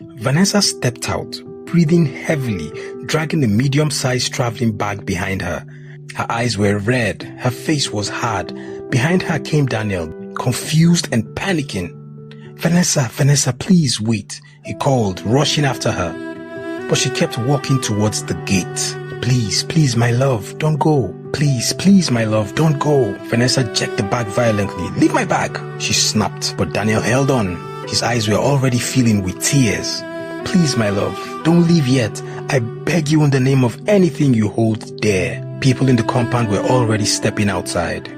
Vanessa stepped out, breathing heavily, dragging a medium-sized traveling bag behind her. Her eyes were red, her face was hard. Behind her came Daniel, confused and panicking. Vanessa, please wait," he called, rushing after her. But she kept walking towards the gate. Please, my love, don't go. Please, my love, don't go." Vanessa jerked the bag violently. "Leave my bag," she snapped, but Daniel held on. His eyes were already filling with tears. "Please, my love, don't leave yet. I beg you in the name of anything you hold dear." People in the compound were already stepping outside.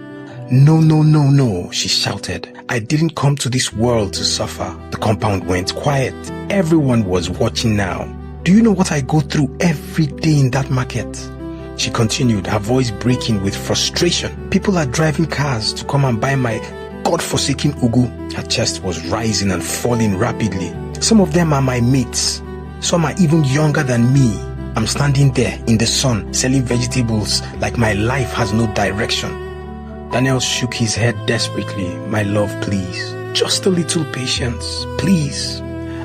No, she shouted. "I didn't come to this world to suffer." The compound went quiet. Everyone was watching now. "Do you know what I go through every day in that market?" She continued, her voice breaking with frustration. "People are driving cars to come and buy my God-forsaken ugu." Her chest was rising and falling rapidly. "Some of them are my mates. Some are even younger than me. I'm standing there in the sun selling vegetables like my life has no direction." Daniel shook his head desperately. "My love, please. Just a little patience, please.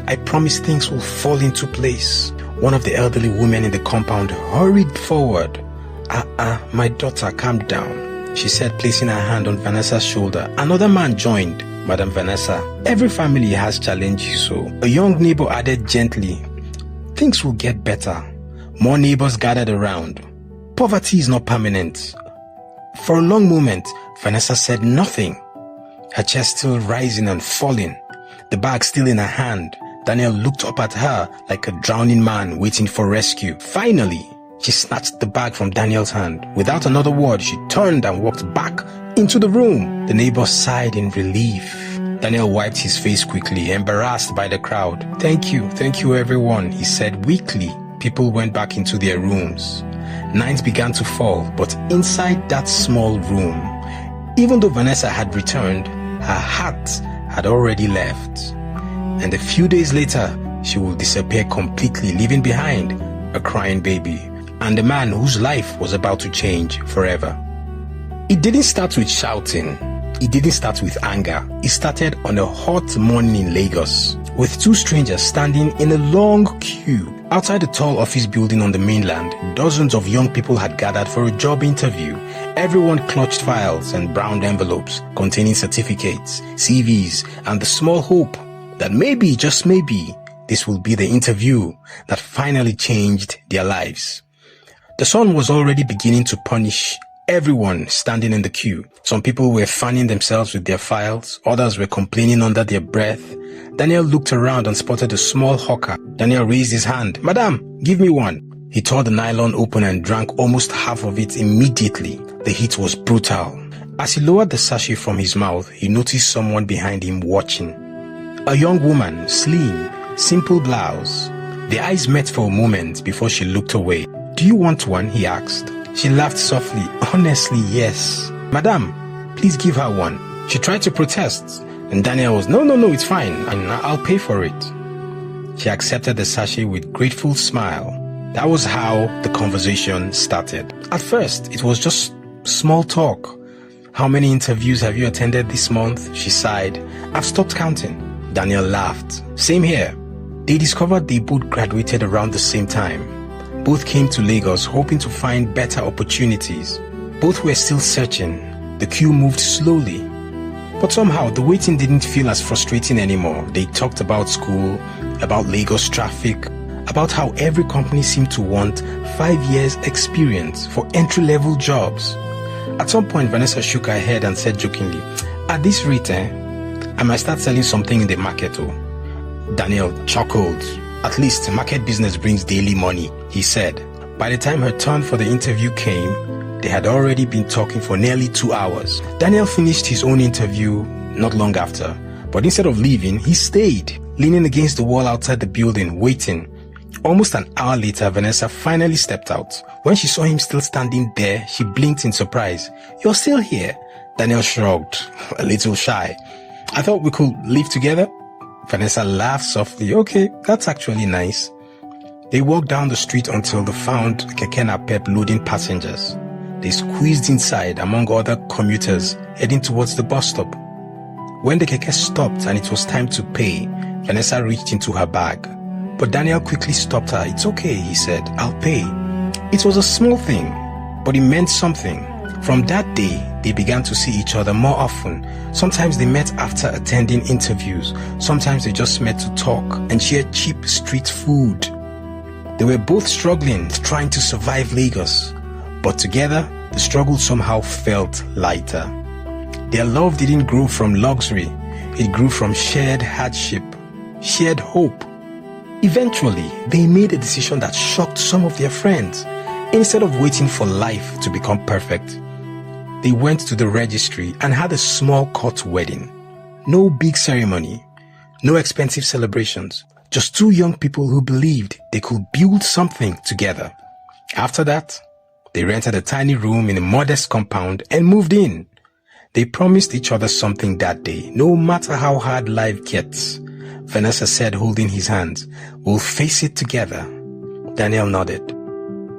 I promise things will fall into place." One of the elderly women in the compound hurried forward. My daughter, calm down," she said, placing her hand on Vanessa's shoulder. Another man joined. "Madam Vanessa, every family has challenges, so," a young neighbor added gently. "Things will get better." More neighbors gathered around. Poverty is not permanent. For a long moment, Vanessa said nothing, her chest still rising and falling, the bag still in her hand. Daniel looked up at her like a drowning man waiting for rescue. Finally, she snatched the bag from Daniel's hand. Without another word, she turned and walked back into the room. The neighbors sighed in relief. Daniel wiped his face quickly, embarrassed by the crowd. Thank you everyone," he said weakly. People went back into their rooms. Night began to fall, but inside that small room, even though Vanessa had returned, her heart had already left. And a few days later, she will disappear completely, leaving behind a crying baby and a man whose life was about to change forever. It didn't start with shouting. It didn't start with anger. It started on a hot morning in Lagos, with two strangers standing in a long queue. Outside the tall office building on the mainland, dozens of young people had gathered for a job interview. Everyone clutched files and brown envelopes containing certificates, CVs, and the small hope that maybe, just maybe, this will be the interview that finally changed their lives. The sun was already beginning to punish everyone standing in the queue. Some people were fanning themselves with their files, others were complaining under their breath. Daniel looked around and spotted a small hawker. Daniel raised his hand. "Madam, give me one." He tore the nylon open and drank almost half of it immediately. The heat was brutal. As he lowered the sachet from his mouth, he noticed someone behind him watching. A young woman, slim, simple blouse. Their eyes met for a moment before she looked away. "Do you want one?" he asked. She laughed softly. "Honestly, yes." "Madam, please give her one." She tried to protest, and Daniel was, No, it's fine, and I'll pay for it." She accepted the sachet with grateful smile. That was how the conversation started. At first, it was just small talk. "How many interviews have you attended this month?" she sighed. "I've stopped counting." Daniel laughed. "Same here." They discovered they both graduated around the same time. Both came to Lagos hoping to find better opportunities. Both were still searching. The queue moved slowly. But somehow the waiting didn't feel as frustrating anymore. They talked about school, about Lagos traffic, about how every company seemed to want 5 years experience for entry-level jobs. At some point, Vanessa shook her head and said jokingly, "At this rate, I might start selling something in the market." Oh. Daniel chuckled. "At least market business brings daily money," he said. By the time her turn for the interview came, they had already been talking for nearly 2 hours. Daniel finished his own interview not long after, but instead of leaving, he stayed, leaning against the wall outside the building, waiting. Almost an hour later, Vanessa finally stepped out. When she saw him still standing there, she blinked in surprise. "You're still here?" Daniel shrugged, a little shy. "I thought we could live together." Vanessa laughed softly. "Okay, that's actually nice." They walked down the street until they found Keke Napep loading passengers. They squeezed inside among other commuters heading towards the bus stop. When the keke stopped and it was time to pay, Vanessa reached into her bag. But Daniel quickly stopped her. "It's okay," he said. "I'll pay." It was a small thing, but it meant something. From that day, they began to see each other more often. Sometimes they met after attending interviews. Sometimes they just met to talk and share cheap street food. They were both struggling, trying to survive Lagos. But together, the struggle somehow felt lighter. Their love didn't grow from luxury. It grew from shared hardship, shared hope. Eventually, they made a decision that shocked some of their friends. Instead of waiting for life to become perfect, they went to the registry and had a small court wedding. No big ceremony, no expensive celebrations, just two young people who believed they could build something together. After that, they rented a tiny room in a modest compound and moved in. They promised each other something that day, no matter how hard life gets. Vanessa said, holding his hands, "We'll face it together." Daniel nodded.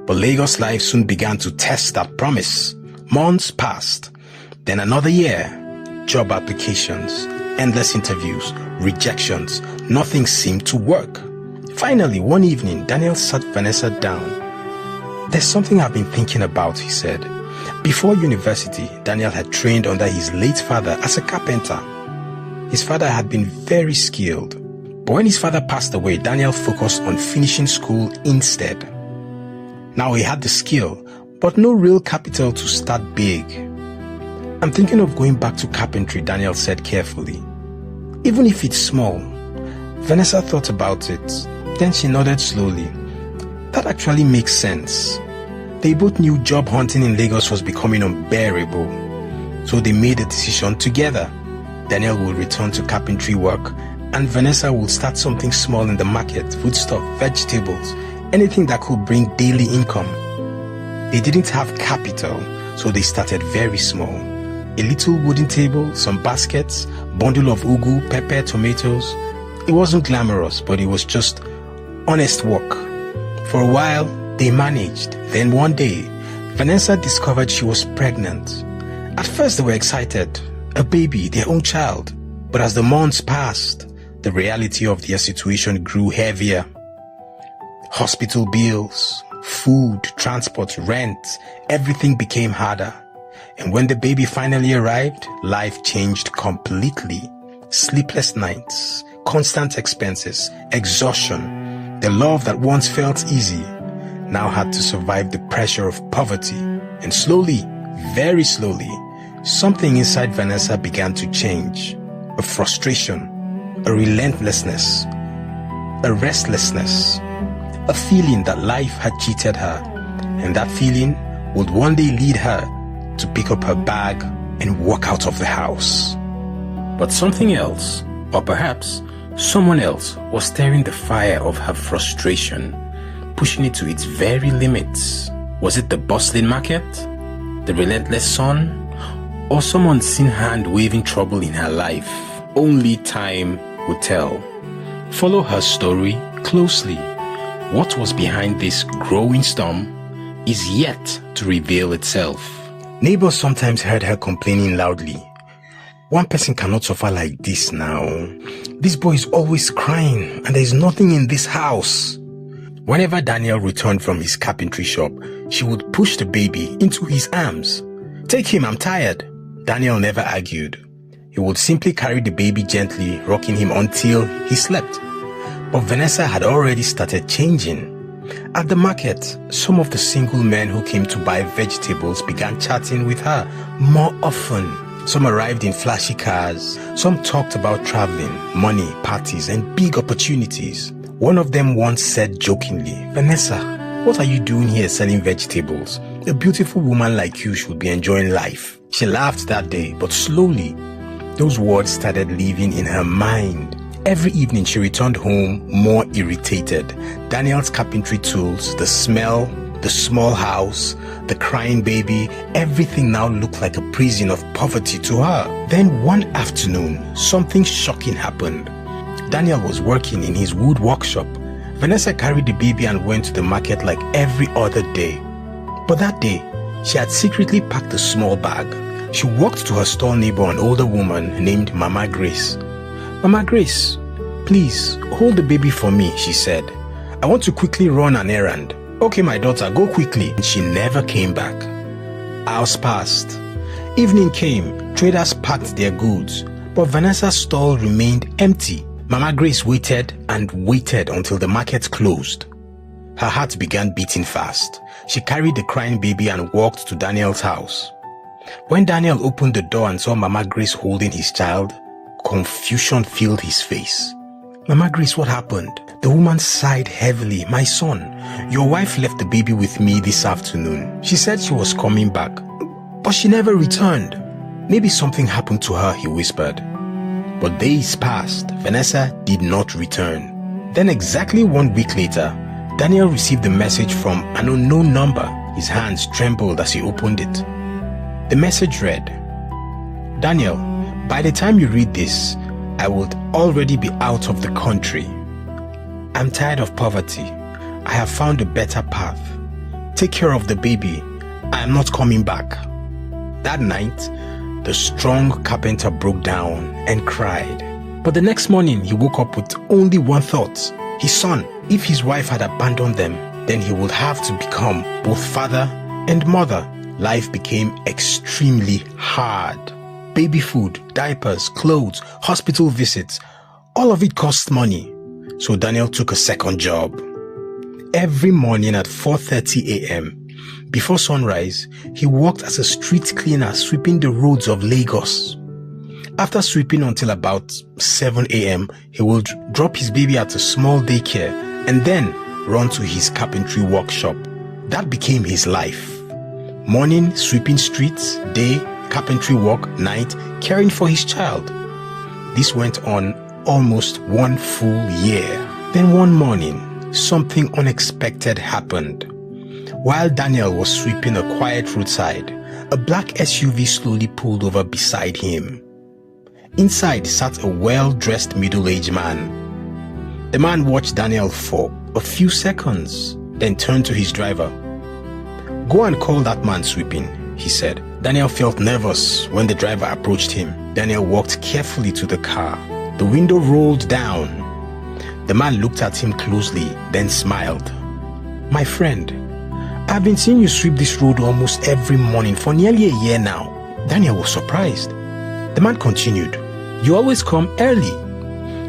But Lagos life soon began to test that promise. Months passed. Then another year. Job applications, endless interviews, rejections. Nothing seemed to work. Finally, one evening, Daniel sat Vanessa down. "There's something I've been thinking about," he said. Before university, Daniel had trained under his late father as a carpenter. His father had been very skilled. But when his father passed away, Daniel focused on finishing school instead. Now he had the skill, but no real capital to start big. "I'm thinking of going back to carpentry," Daniel said carefully. "Even if it's small." Vanessa thought about it. Then she nodded slowly. That actually makes sense. They both knew job hunting in Lagos was becoming unbearable. So they made a decision together. Daniel will return to carpentry work, and Vanessa will start something small in the market, foodstuff, vegetables, anything that could bring daily income. They didn't have capital, so they started very small. A little wooden table, some baskets, bundle of ugu, pepper, tomatoes. It wasn't glamorous, but it was just honest work. For a while, they managed. Then one day, Vanessa discovered she was pregnant. At first, they were excited. A baby, their own child. But as the months passed, the reality of their situation grew heavier. Hospital bills, food, transport, rent, everything became harder. And when the baby finally arrived, life changed completely. Sleepless nights, constant expenses, exhaustion. The love that once felt easy now had to survive the pressure of poverty. And slowly, very slowly, something inside Vanessa began to change. A frustration, a relentlessness, a restlessness, a feeling that life had cheated her, and that feeling would one day lead her to pick up her bag and walk out of the house. But something else, or perhaps someone else, was stirring the fire of her frustration, pushing it to its very limits. Was it the bustling market, the relentless sun, or some unseen hand waving trouble in her life? Only time would tell. Follow her story closely. What was behind this growing storm is yet to reveal itself. Neighbors sometimes heard her complaining loudly. "One person cannot suffer like this now. This boy is always crying and there is nothing in this house." Whenever Daniel returned from his carpentry shop, she would push the baby into his arms. "Take him, I'm tired." Daniel never argued. He would simply carry the baby gently, rocking him until he slept. But Vanessa had already started changing. At the market, some of the single men who came to buy vegetables began chatting with her more often. Some arrived in flashy cars. Some talked about traveling, money, parties, and big opportunities. One of them once said jokingly, "Vanessa, what are you doing here selling vegetables? A beautiful woman like you should be enjoying life." She laughed that day, but slowly, those words started living in her mind. Every evening she returned home more irritated. Daniel's carpentry tools, the smell, the small house, the crying baby, everything now looked like a prison of poverty to her. Then one afternoon, something shocking happened. Daniel was working in his wood workshop. Vanessa carried the baby and went to the market like every other day. But that day, she had secretly packed a small bag. She walked to her store neighbor, an older woman named Mama Grace. "Mama Grace, "Please, hold the baby for me," she said. "I want to quickly run an errand." "Okay, my daughter, go quickly." And she never came back. Hours passed. Evening came. Traders packed their goods, but Vanessa's stall remained empty. Mama Grace waited and waited until the market closed. Her heart began beating fast. She carried the crying baby and walked to Daniel's house. When Daniel opened the door and saw Mama Grace holding his child, confusion filled his face. "Mama Grace, what happened?" The woman sighed heavily. "My son, your wife left the baby with me this afternoon. She said she was coming back, but she never returned." "Maybe something happened to her," he whispered. But days passed. Vanessa did not return. Then exactly 1 week later, Daniel received a message from an unknown number. His hands trembled as he opened it. The message read, "Daniel, by the time you read this, I would already be out of the country. I'm tired of poverty. I have found a better path. Take care of the baby. I am not coming back." That night, the strong carpenter broke down and cried. But the next morning, he woke up with only one thought: his son. If his wife had abandoned them, then he would have to become both father and mother. Life became extremely hard. Baby food, diapers, clothes, hospital visits, all of it cost money. So Daniel took a second job. Every morning at 4:30 a.m., before sunrise, he worked as a street cleaner sweeping the roads of Lagos. After sweeping until about 7 a.m., he would drop his baby at a small daycare and then run to his carpentry workshop. That became his life. Morning, sweeping streets; day, carpentry work; night, caring for his child. This went on almost 1 full year. Then one morning, something unexpected happened. While Daniel was sweeping a quiet roadside, a black SUV slowly pulled over beside him. Inside sat a well-dressed middle-aged man. The man watched Daniel for a few seconds, then turned to his driver. "Go and call that man sweeping," he said. Daniel felt nervous when the driver approached him. Daniel walked carefully to the car. The window rolled down. The man looked at him closely, then smiled. "My friend, I've been seeing you sweep this road almost every morning for nearly a year now." Daniel was surprised. The man continued, "You always come early.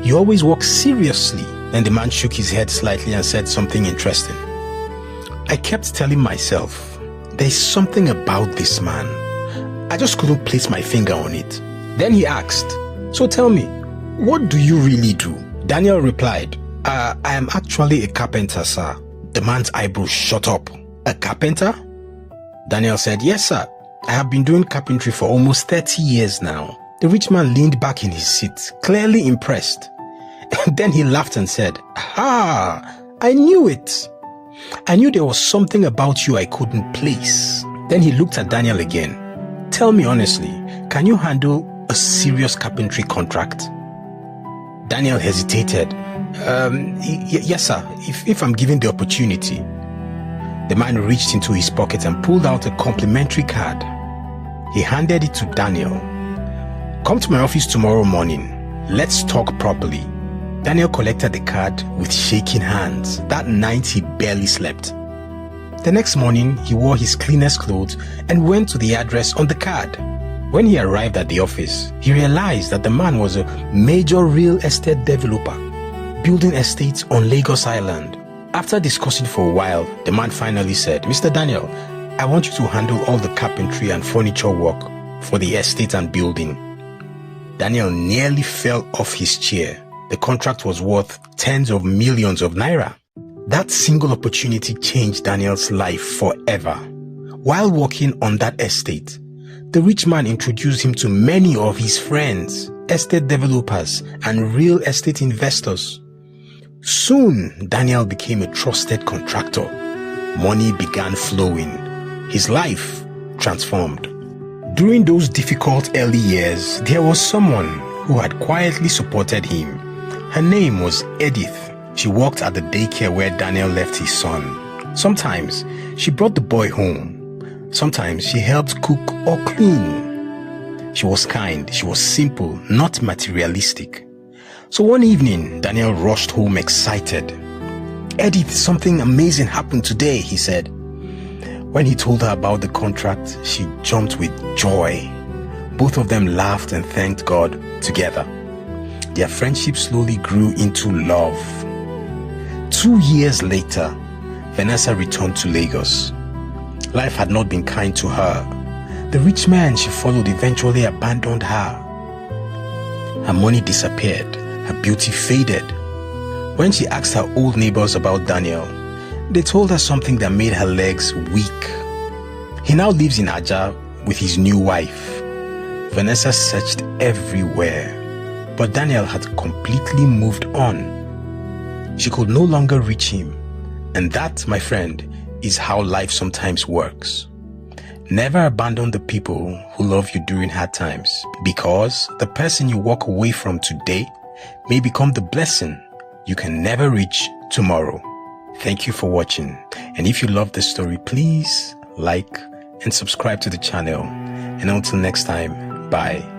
You always walk seriously." Then the man shook his head slightly and said something interesting. "I kept telling myself, there's something about this man. I just couldn't place my finger on it." Then he asked, "So tell me, what do you really do?" Daniel replied, I am actually a carpenter, sir." The man's eyebrows shot up. "A carpenter?" Daniel said, "Yes, sir. I have been doing carpentry for almost 30 years now." The rich man leaned back in his seat, clearly impressed. Then he laughed and said, "Ah, I knew it. I knew there was something about you I couldn't place." Then he looked at Daniel again. "Tell me honestly, can you handle a serious carpentry contract?" Daniel hesitated. Yes, sir, if I'm given the opportunity." The man reached into his pocket and pulled out a complimentary card. He handed it to Daniel. "Come to my office tomorrow morning. Let's talk properly." Daniel collected the card with shaking hands. That night he barely slept. The next morning, he wore his cleanest clothes and went to the address on the card. When he arrived at the office, he realized that the man was a major real estate developer, building estates on Lagos Island. After discussing for a while, the man finally said, "Mr. Daniel, I want you to handle all the carpentry and furniture work for the estate and building." Daniel nearly fell off his chair. The contract was worth tens of millions of naira. That single opportunity changed Daniel's life forever. While working on that estate, the rich man introduced him to many of his friends, estate developers, and real estate investors. Soon, Daniel became a trusted contractor. Money began flowing. His life transformed. During those difficult early years, there was someone who had quietly supported him. Her name was Edith. She worked at the daycare where Daniel left his son. Sometimes she brought the boy home. Sometimes she helped cook or clean. She was kind. She was simple, not materialistic. So one evening, Daniel rushed home excited. "Edith, something amazing happened today," he said. When he told her about the contract, she jumped with joy. Both of them laughed and thanked God together. Their friendship slowly grew into love. 2 years later, Vanessa returned to Lagos. Life had not been kind to her. The rich man she followed eventually abandoned her. Her money disappeared. Her beauty faded. When she asked her old neighbors about Daniel, they told her something that made her legs weak. He now lives in Aja with his new wife. Vanessa searched everywhere, but Daniel had completely moved on. She could no longer reach him. And that, my friend, is how life sometimes works. Never abandon the people who love you during hard times, because the person you walk away from today may become the blessing you can never reach tomorrow. Thank you for watching. And if you love this story, please like and subscribe to the channel. And until next time, bye.